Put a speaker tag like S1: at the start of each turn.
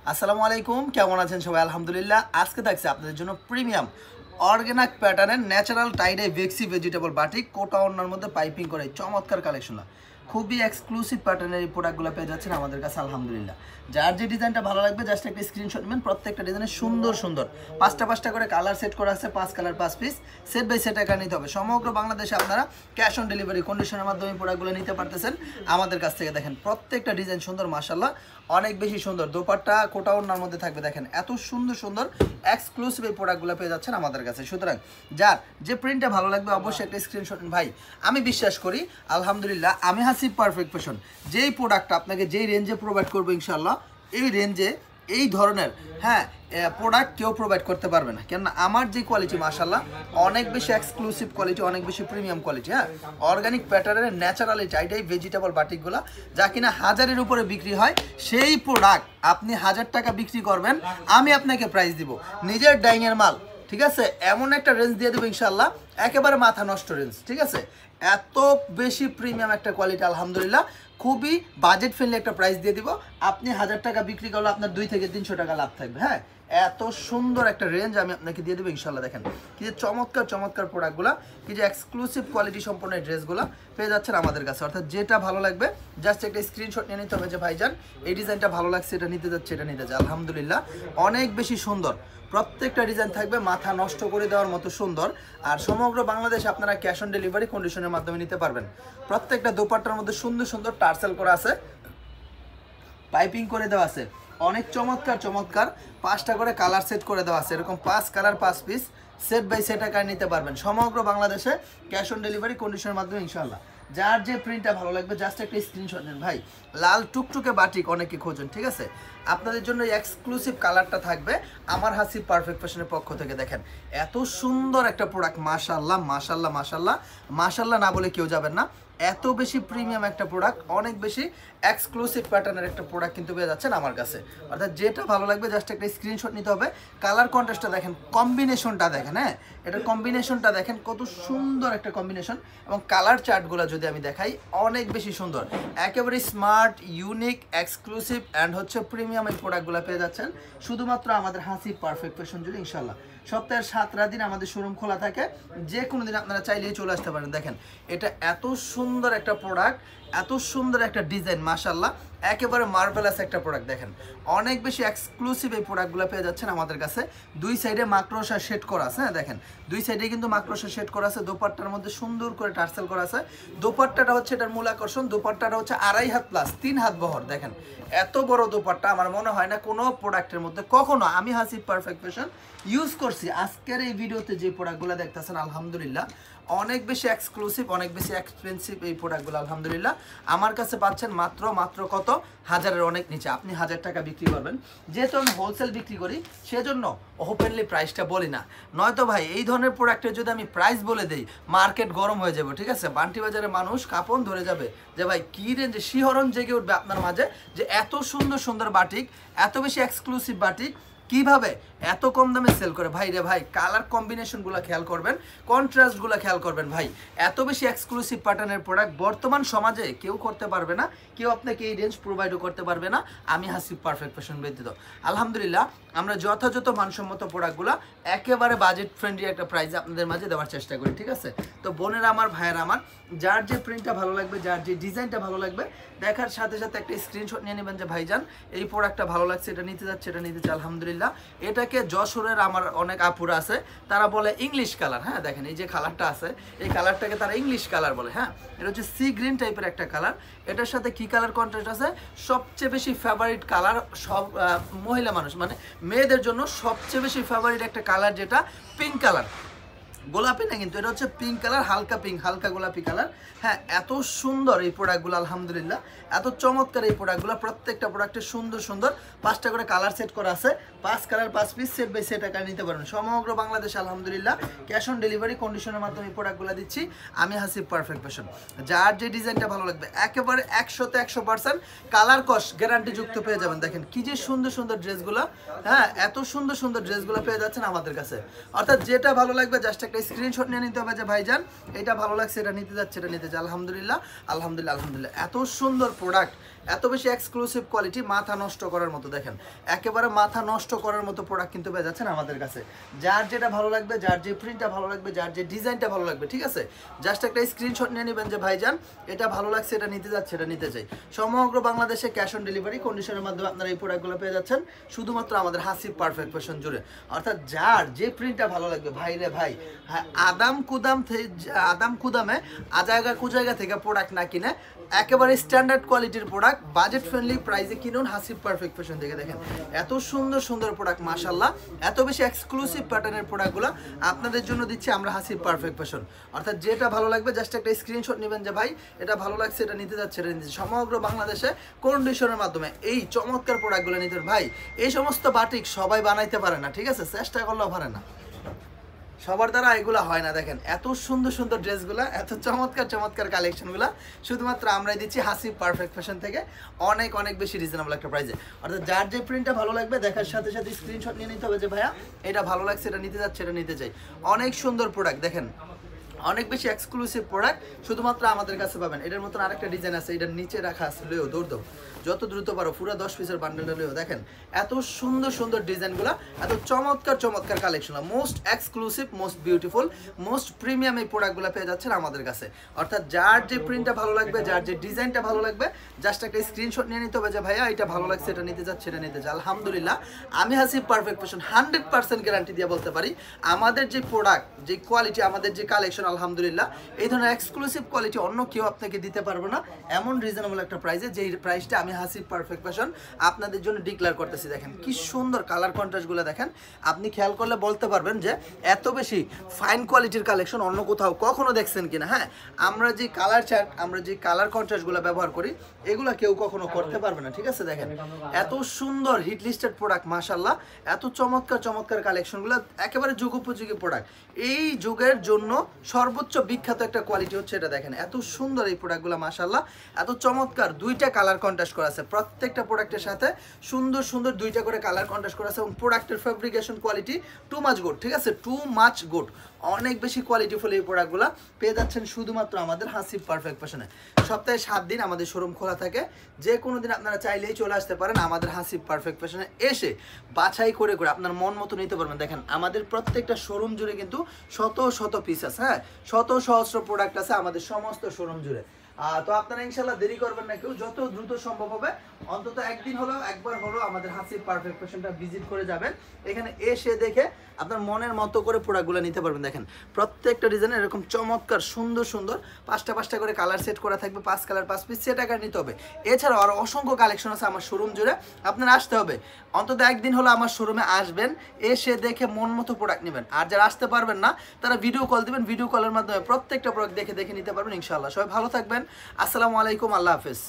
S1: আসসালামু আলাইকুম, কেমন আছেন সবাই? আলহামদুলিল্লাহ। আজকে থাকছে আপনাদের জন্য প্রিমিয়াম অর্গানাইক প্যাটার্নের ন্যাচারাল টাইডে ভেক্সি ভেজিটেবল বাটিক কোটা ওড়নার মধ্যে পাইপিং করে চমৎকার কালেকশন। খুবই এক্সক্লুসিভ প্যাটার্নের এই প্রোডাক্টগুলো পেয়ে যাচ্ছেন আমাদের কাছে আলহামদুলিল্লাহ। যার যে ডিজাইনটা ভালো লাগবে জাস্ট একটা স্ক্রিনশট নেবেন। প্রত্যেকটা ডিজাইনে সুন্দর সুন্দর পাঁচটা করে কালার সেট করা আছে, 5 colour 5 piece set by set আকার নিতে হবে। সমগ্র বাংলাদেশে আপনারা ক্যাশ অন ডেলিভারি কন্ডিশনের মাধ্যমে প্রোডাক্টগুলো নিতে পারতেছেন আমাদের কাছ থেকে। দেখেন প্রত্যেকটা ডিজাইন সুন্দর, মাশাআল্লাহ অনেক বেশি সুন্দর। দোপাট্টা কোটা ওড়নার মধ্যে থাকবে। দেখেন এত সুন্দর সুন্দর এক্সক্লুসিভ এই প্রোডাক্টগুলো পেয়ে যাচ্ছেন আমাদের কাছে। সুতরাং যার যে প্রিন্টটা ভালো লাগবে অবশ্যই একটা স্ক্রিনশট নিন। ভাই আমি বিশ্বাস করি আলহামদুলিল্লাহ, আমি হাসিব পারফেক্ট ফ্যাশন যেই প্রোডাক্টটা আপনাকে যেই রেঞ্জে প্রোভাইড করবো ইনশাআল্লাহ, এই রেঞ্জে এই ধরনের প্রোডাক্ট কেউ প্রোভাইড করতে পারবে না। কেননা আমার যে কোয়ালিটি মাশাআল্লাহ অনেক বেশি এক্সক্লুসিভ কোয়ালিটি, অনেক বেশি প্রিমিয়াম কোয়ালিটি। অর্গানিক প্যাটার্নের ন্যাচারালি টাইটাই ভেজিটেবল বাটিকগুলো যা কিনা 1000-এর উপরে বিক্রি হয়, সেই প্রোডাক্ট আপনি 1000 টাকা বিক্রি করবেন, আমি আপনাকে প্রাইস দিব নিজের ডাইংয়ের মাল। ঠিক আছে, এমন একটা রেঞ্জ দিয়ে দেবো ইনশাআল্লাহ, একেবারে মাথা নষ্ট রেঞ্জ। ঠিক আছে, এত বেশি প্রিমিয়াম একটা কোয়ালিটি আলহামদুলিল্লাহ, খুবই বাজেট ফ্রেন্ডলি একটা প্রাইস দিয়ে দিব। আপনি 1000 টাকা বিক্রি করলে আপনার 2 থেকে 300 টাকা লাভ থাকবে। এত সুন্দর একটা রেঞ্জ আমি আপনাকে দিয়ে দেবো ইনশাআল্লাহ। দেখেন কি যে চমৎকার চমৎকার প্রোডাক্টগুলো, কি যে এক্সক্লুসিভ কোয়ালিটি সম্পন্ন এই ড্রেসগুলো পেয়ে যাচ্ছেন আমাদের কাছে। অর্থাৎ যেটা ভালো লাগবে জাস্ট একটা স্ক্রিনশট নিয়ে নিতে হবে যে ভাইজান এই ডিজাইনটা ভালো লাগছে, এটা নিতে যাচ্ছে, এটা নিতে যাচ্ছে। আলহামদুলিল্লাহ অনেক বেশি সুন্দর, প্রত্যেকটা ডিজাইন থাকবে মাথা নষ্ট করে দেওয়ার মতো সুন্দর। আর সমগ্র বাংলাদেশে আপনারা ক্যাশ অন ডেলিভারি কন্ডিশনের মাধ্যমে নিতে পারবেন। প্রত্যেকটা দোপাট্টার মধ্যে সুন্দর সুন্দর টার্সেল করা আছে, পাইপিং করে দেওয়া আছে, অনেক চমৎকার চমৎকার 5টা করে কালার সেট করে দেওয়া আছে। এরকম 5 colour 5 piece set by set আকারে নিতে পারবেন সমগ্র বাংলাদেশে ক্যাশ অন ডেলিভারি কন্ডিশনের মাধ্যমে ইনশাআল্লাহ। যার যে প্রিন্টটা ভালো লাগবে জাস্ট একটা স্ক্রিনশট নেন। ভাই লাল টুকটুকে বাটিক অনেকে খোঁজেন, ঠিক আছে, আপনাদের জন্য এক্সক্লুসিভ কালারটা থাকবে আমার হাসিব পারফেক্ট ফ্যাশনের পক্ষ থেকে। দেখেন এত সুন্দর একটা প্রোডাক্ট, মাশাআল্লাহ মাশাআল্লাহ মাশাআল্লাহ মাশাআল্লাহ না বলে কেউ যাবেন না। এত বেশি প্রিমিয়াম একটা প্রোডাক্ট, অনেক বেশি এক্সক্লুসিভ প্যাটার্নের একটা প্রোডাক্ট কিন্তু পেয়ে যাচ্ছেন আমার কাছে। অর্থাৎ যেটা ভালো লাগবে জাস্ট একটা স্ক্রিনশট নিতে হবে। কালার কন্ট্রাস্টটা দেখেন, কম্বিনেশনটা দেখেন, এটার কম্বিনেশনটা দেখেন কত সুন্দর একটা কম্বিনেশন। এবং কালার চার্টগুলো যদি আমি দেখাই অনেক বেশি সুন্দর, একেবারে স্মার্ট, ইউনিক, এক্সক্লুসিভ অ্যান্ড হচ্ছে প্রিমিয়াম এই প্রোডাক্টগুলো পেয়ে যাচ্ছেন শুধুমাত্র আমাদের হাসিব পারফেক্ট ফ্যাশন জুড়ে ইনশাআল্লাহ। সপ্তাহের 7টা দিন আমাদের শোরুম খোলা থাকে, যে কোনো দিন আপনারা চাইলেই চলে আসতে পারেন। দেখেন এটা এত সুন্দর একটা প্রোডাক্ট, এত সুন্দর একটা ডিজাইন, মাশাআল্লাহ একেবারে মার্ভেলাস একটা প্রোডাক্ট। দেখেন অনেক বেশি এক্সক্লুসিভ এই প্রোডাক্টগুলো পেয়ে যাচ্ছেন আমাদের কাছে। দুই সাইডে মাকড়সা সেট করা আছে। দেখেন দুই সাইডে কিন্তু মাকড়সা সেট করা আছে। দোপাট্টার মধ্যে সুন্দর করে টার্সেল করা আছে। দোপাট্টাটা হচ্ছে এটার মূল আকর্ষণ। দোপাট্টাটা হচ্ছে 2.5 হাত প্লাস 3 হাত বহর। দেখেন এত বড় দোপাট্টা আমার মনে হয় না কোনো প্রোডাক্টের মধ্যে কখনো আমি হাসিব পারফেক্ট ফ্যাশন ইউজ করছি। আজকের এই ভিডিওতে যে প্রোডাক্টগুলো দেখতেছেন আলহামদুলিল্লাহ অনেক বেশি এক্সক্লুসিভ, অনেক বেশি এক্সপেন্সিভ এই প্রোডাক্টগুলো আলহামদুলিল্লাহ আমার কাছে পাচ্ছেন মাত্র কত, 1000-এর অনেক নিচে। আপনি 1000 টাকা বিক্রি করবেন। যেহেতু আমি হোলসেল বিক্রি করি সেজন্য ওপেনলি প্রাইসটা বলি না, নয়তো ভাই এই ধরনের প্রোডাক্টের যদি আমি প্রাইস বলে দিই মার্কেট গরম হয়ে যাবে। ঠিক আছে, বান্টি বাজারে মানুষ কাঁপন ধরে যাবে যে ভাই কী রেঞ্জে, শিহরণ জেগে উঠবে আপনার মাঝে যে এত সুন্দর সুন্দর বাটিক, এত বেশি এক্সক্লুসিভ বাটিক কিভাবে এত কম দামে সেল করে। ভাই রে ভাই, কালার কম্বিনেশনগুলো খেয়াল করবেন, কন্ট্রাস্টগুলো খেয়াল করবেন। ভাই এত বেশি এক্সক্লুসিভ প্যাটার্নের প্রোডাক্ট বর্তমান সমাজে কেউ করতে পারবে না, কেউ আপনাকে এই রেঞ্জ প্রোভাইডও করতে পারবে না আমি হাসিব পারফেক্ট ফ্যাশন ব্যতীত। আলহামদুলিল্লাহ আমরা যথাযথ মানসম্মত প্রোডাক্টগুলো একেবারে বাজেট ফ্রেন্ডলি একটা প্রাইসে আপনাদের মাঝে দেওয়ার চেষ্টা করি। ঠিক আছে, তো বোনেরা আমার, ভাইয়েরা আমার, যার যে প্রিন্টটা ভালো লাগবে, যার যে ডিজাইনটা ভালো লাগবে দেখার সাথে সাথে একটা স্ক্রিনশট নিয়ে নেবেন যে ভাইজান এই প্রোডাক্টটা ভালো লাগছে, এটা নিতে যাচ্ছে, এটা নিতে চাচ্ছে। আলহামদুলিল্লাহ এটাকে যশোরের আমার অনেক আপুরা আছে, তারা বলে ইংলিশ কালার। দেখেন এই যে কালারটা আছে, এই কালারটাকে তারা ইংলিশ কালার বলে। এটা হচ্ছে সি গ্রিন টাইপের একটা কালার। এটার সাথে কি কালার কন্ট্রাস্ট আছে, সবচেয়ে বেশি ফেভারিট কালার সব মহিলা মানুষ মানে মেয়েদের জন্য সবচেয়ে বেশি ফেভারিট একটা কালার যেটা পিঙ্ক কালার। গোলাপি না কিন্তু, এটা হচ্ছে পিঙ্ক কালার, হালকা পিঙ্ক, হালকা গোলাপি কালার। এত সুন্দর এই প্রোডাক্টগুলো আলহামদুলিল্লাহ, এত চমৎকার এই প্রোডাক্টগুলো। প্রত্যেকটা প্রোডাক্টে সুন্দর সুন্দর 5টা করে কালার সেট করা আছে, 5 colour 5 piece set by set আকারে নিতে পারবেন সমগ্র বাংলাদেশে আলহামদুলিল্লাহ। ক্যাশ অন ডেলিভারি কন্ডিশনের মাধ্যমে এই প্রোডাক্টগুলো দিচ্ছি আমি হাসিব পারফেক্ট ফ্যাশন। যার যে ডিজাইনটা ভালো লাগবে একেবারে 100-তে 100% কালার কস গ্যারান্টি যুক্ত পেয়ে যাবেন। দেখেন কি যে সুন্দর সুন্দর ড্রেসগুলো, এত সুন্দর সুন্দর ড্রেসগুলো পেয়ে যাচ্ছেন আমাদের কাছে। অর্থাৎ যেটা ভালো লাগবে জাস্ট একটা স্ক্রিনশট নিয়ে নিতে হবে যে ভাইজান এটা ভালো লাগছে, এটা নিতে যাচ্ছে, এটা নিতে যাচ্ছে। আলহামদুলিল্লাহ আলহামদুলিল্লাহ আলহামদুলিল্লাহ এত সুন্দর প্রোডাক্ট, এত বেশি এক্সক্লুসিভ কোয়ালিটি, মাথা নষ্ট করার মতো। দেখেন একেবারে মাথা নষ্ট করার মতো প্রোডাক্ট কিন্তু পেয়ে যাচ্ছেন আমাদের কাছে। যার যেটা ভালো লাগবে, যার যে প্রিন্টটা ভালো লাগবে, যার যে ডিজাইনটা ভালো লাগবে, ঠিক আছে, জাস্ট একটা স্ক্রিনশট নিয়ে নেবেন যে ভাইজান এটা ভালো লাগছে, এটা নিতে যাচ্ছে, এটা নিতে চাই। সমগ্র বাংলাদেশে ক্যাশ অন ডেলিভারি কন্ডিশনের মাধ্যমে আপনারা এই প্রোডাক্টগুলো পেয়ে যাচ্ছেন শুধুমাত্র আমাদের হাসিব পারফেক্ট ফ্যাশন জুড়ে। অর্থাৎ যার যে প্রিন্টটা ভালো লাগবে, ভাই রে ভাই, হ্যাঁ, আদাম কুদামে আজায়গা কুজায়গা থেকে প্রোডাক্ট না কিনে একেবারে স্ট্যান্ডার্ড কোয়ালিটির প্রোডাক্ট বাজেট ফ্রেন্ডলি প্রাইসে কিনুন হাসিব পারফেক্ট ফ্যাশন থেকে। দেখেন এত সুন্দর সুন্দর প্রোডাক্ট, মাশাআল্লাহ, এত বেশি এক্সক্লুসিভ প্যাটার্নের প্রোডাক্টগুলো আপনাদের জন্য দিচ্ছি আমরা হাসিব পারফেক্ট ফ্যাশন। অর্থাৎ যেটা ভালো লাগবে জাস্ট একটা স্ক্রিনশট নেবেন যে ভাই এটা ভালো লাগছে, এটা নিতে যাচ্ছে, এটা নিতে। সমগ্র বাংলাদেশে কন্ডিশনের মাধ্যমে এই চমৎকার প্রোডাক্টগুলো নিতে। ভাই এই সমস্ত বাটিক সবাই বানাইতে পারে না, ঠিক আছে, চেষ্টা করলেও পারে না, সবার দ্বারা এগুলো হয় না। দেখেন এত সুন্দর সুন্দর ড্রেসগুলো, এত চমৎকার চমৎকার কালেকশনগুলো শুধুমাত্র আমরাই দিচ্ছি হাসিব পারফেক্ট ফ্যাশন থেকে অনেক অনেক বেশি রিজনেবল একটা প্রাইসে। অর্থাৎ যার যে প্রিন্টটা ভালো লাগবে দেখার সাথে সাথে স্ক্রিনশট নিয়ে নিতে হবে যে ভাইয়া এটা ভালো লাগছে, এটা নিতে যাচ্ছে, এটা নিতে চাই। অনেক সুন্দর প্রোডাক্ট, দেখেন অনেক বেশি এক্সক্লুসিভ প্রোডাক্ট শুধুমাত্র আমাদের কাছে পাবেন। এটার মতন আরেকটা ডিজাইন আছে, এটার নিচে রাখা আছে, লইও দৌড় দাও যত দ্রুত পারো, পুরো 10 পিসের বান্ডেলটা লইও। দেখেন এত সুন্দর সুন্দর ডিজাইনগুলো, এত চমৎকার চমৎকার collection, most exclusive, most beautiful, most premium এই প্রোডাক্টগুলো পেয়ে যাচ্ছেন আমাদের কাছে। অর্থাৎ যার যে প্রিন্টটা ভালো লাগবে, যার যে ডিজাইনটা ভালো লাগবে, জাস্ট একটা স্ক্রিনশট নিয়ে নিতে হবে যে ভাইয়া এটা ভালো লাগছে, এটা নিতে যাচ্ছে, এটা নিতে চাই। আলহামদুলিল্লাহ আমি হাসিব পারফেক্ট ফ্যাশন 100% গ্যারান্টি দিয়ে বলতে পারি আমাদের যে প্রোডাক্ট, যে কোয়ালিটি, আমাদের যে কালেকশন, আলহামদুলিল্লাহ এই ধরনের এক্সক্লুসিভ কোয়ালিটি অন্য কেউ আপনাকে দিতে পারবে না এমন রিজনেবল একটা প্রাইসে, যেই প্রাইসটা আমি হাসিব পারফেক্ট ফ্যাশন আপনাদের জন্য ডিক্লেয়ার করতেছি। দেখেন কি সুন্দর কালার কন্ট্রাস্টগুলো, দেখেন আপনি খেয়াল করলে বলতে পারবেন যে এত বেশি ফাইন কোয়ালিটির কালেকশন অন্য কোথাও কখনো দেখছেন কিনা। হ্যাঁ, আমরা যে কালার চার্ট, আমরা যে কালার কন্ট্রাস্টগুলো ব্যবহার করি এগুলো কেউ কখনো করতে পারবে না, ঠিক আছে। দেখেন এত সুন্দর হিট লিস্টেড প্রোডাক্ট, মাশাআল্লাহ, এত চমৎকার চমৎকার কালেকশনগুলো, একেবারে যুগোপযোগী প্রোডাক্ট, এই যুগের জন্য সর্বোচ্চ বিখ্যাত একটা কোয়ালিটি হচ্ছে এটা। দেখেন এত সুন্দর এই প্রোডাক্টগুলো, মাশাআল্লাহ, এত চমৎকার, দুইটা কালার কন্ট্রাস্ট করা আছে প্রত্যেকটা প্রোডাক্টের সাথে, সুন্দর সুন্দর দুইটা করে কালার কন্ট্রাস্ট করা আছে, এবং প্রোডাক্টের fabrication quality too much good, ঠিক আছে, টু মাচ গুড, অনেক বেশি কোয়ালিটিফুল এই প্রোডাক্টগুলো পেয়ে যাচ্ছেন শুধুমাত্র আমাদের হাসিব পারফেক্ট ফ্যাশনে। সপ্তাহে 7 দিন আমাদের শোরুম খোলা থাকে, যে কোনো দিন আপনারা চাইলেই চলে আসতে পারেন আমাদের হাসিব পারফেক্ট ফ্যাশনে, এসে বাছাই করে করে আপনার মন মতো নিতে পারবেন। দেখেন আমাদের প্রত্যেকটা শোরুম জুড়ে কিন্তু শত শত পিস আছে, হ্যাঁ, শত সহস্র প্রোডাক্ট আছে আমাদের সমস্ত শোরুম জুড়ে। তো আপনারা ইনশাল্লাহ দেরি করবেন না কেউ, যত দ্রুত সম্ভব হবে অন্তত একদিন হলো, একবার হলো আমাদের হাসিব পারফেক্ট ফ্যাশনটা ভিজিট করে যাবেন। এখানে এসে দেখে আপনার মনের মতো করে প্রোডাক্টগুলো নিতে পারবেন। দেখেন প্রত্যেকটা ডিজাইনে এরকম চমৎকার সুন্দর সুন্দর 5টা করে কালার সেট করা থাকবে, 5 কালার 5 পিস সেট আকার নিতে হবে। এছাড়াও আরও অসংখ্য কালেকশন আছে আমার শোরুম জুড়ে, আপনারা আসতে হবে, অন্তত একদিন হলো আমার শোরুমে আসবেন, এসে দেখে মন মতো প্রোডাক্ট নেবেন। আর যারা আসতে পারবেন না তারা ভিডিও কল দিবেন, ভিডিও কলের মাধ্যমে প্রত্যেকটা প্রোডাক্ট দেখে দেখে নিতে পারবেন ইনশাআল্লাহ। সবাই ভালো থাকবেন, আসসালামু আলাইকুম, আল্লাহ হাফেজ।